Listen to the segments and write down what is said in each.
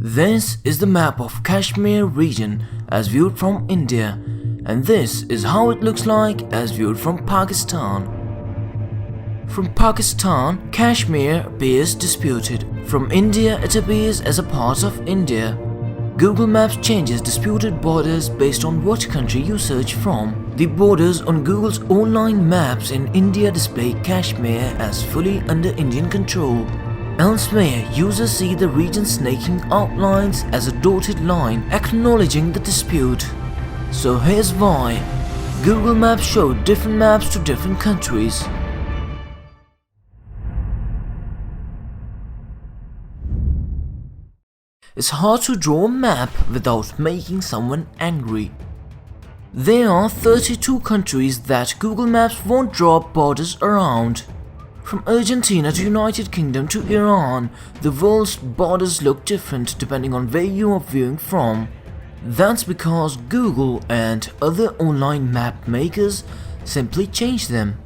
This is the map of Kashmir region as viewed from India, and this is how it looks like as viewed from Pakistan. From Pakistan, Kashmir appears disputed. From India, it appears as a part of India. Google Maps changes disputed borders based on what country you search from. The borders on Google's online maps in India display Kashmir as fully under Indian control. Elsewhere, users see the region snaking outlines as a dotted line acknowledging the dispute. So here's why. Google Maps showed different maps to different countries. It's hard to draw a map without making someone angry. There are 32 countries that Google Maps won't draw borders around. From Argentina to United Kingdom to Iran, the world's borders look different depending on where you are viewing from. That's because Google and other online map makers simply change them.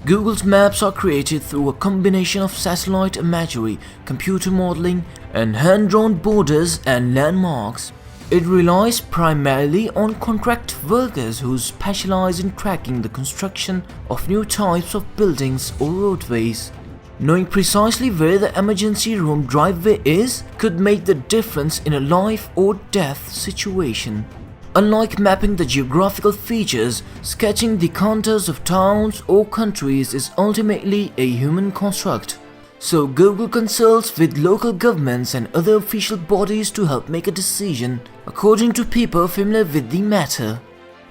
Google's maps are created through a combination of satellite imagery, computer modeling, and hand-drawn borders and landmarks. It relies primarily on contract workers who specialize in tracking the construction of new types of buildings or roadways. Knowing precisely where the emergency room driveway is could make the difference in a life or death situation. Unlike mapping the geographical features, sketching the contours of towns or countries is ultimately a human construct. So Google consults with local governments and other official bodies to help make a decision according to people familiar with the matter.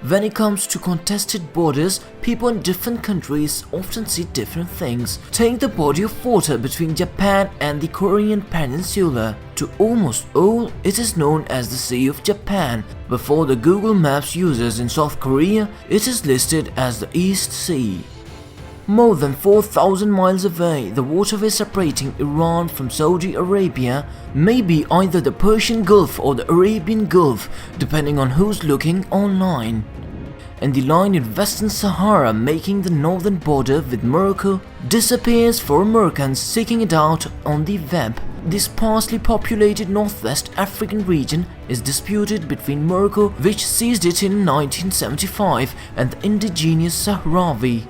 When it comes to contested borders, people in different countries often see different things. Take the body of water between Japan and the Korean Peninsula. To almost all, it is known as the Sea of Japan, but for the Google Maps users in South Korea, it is listed as the East Sea. More than 4,000 miles away, the waterway separating Iran from Saudi Arabia may be either the Persian Gulf or the Arabian Gulf, depending on who's looking online. And the line in Western Sahara making the northern border with Morocco disappears for Americans seeking it out on the web. This sparsely populated northwest African region is disputed between Morocco, which seized it in 1975, and the indigenous Sahrawi.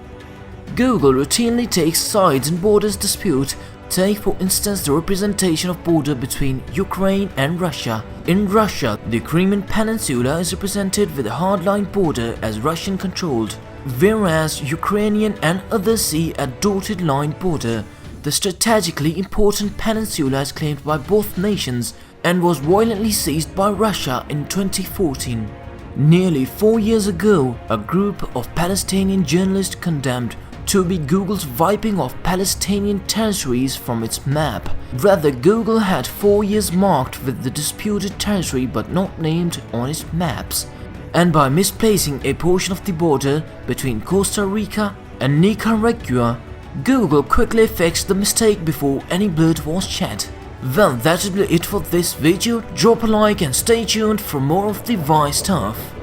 Google routinely takes sides in borders dispute. Take for instance the representation of border between Ukraine and Russia. In Russia, the Crimean Peninsula is represented with a hardline border as Russian controlled, whereas Ukrainian and others see a dotted line border. The strategically important peninsula is claimed by both nations and was violently seized by Russia in 2014. Nearly 4 years ago, a group of Palestinian journalists condemned to be Google's wiping of Palestinian territories from its map. Rather, Google had 4 years marked with the disputed territory but not named on its maps. And by misplacing a portion of the border between Costa Rica and Nicaragua, Google quickly fixed the mistake before any blood was shed. Well, that will be it for this video. Drop a like and stay tuned for more of the Why stuff.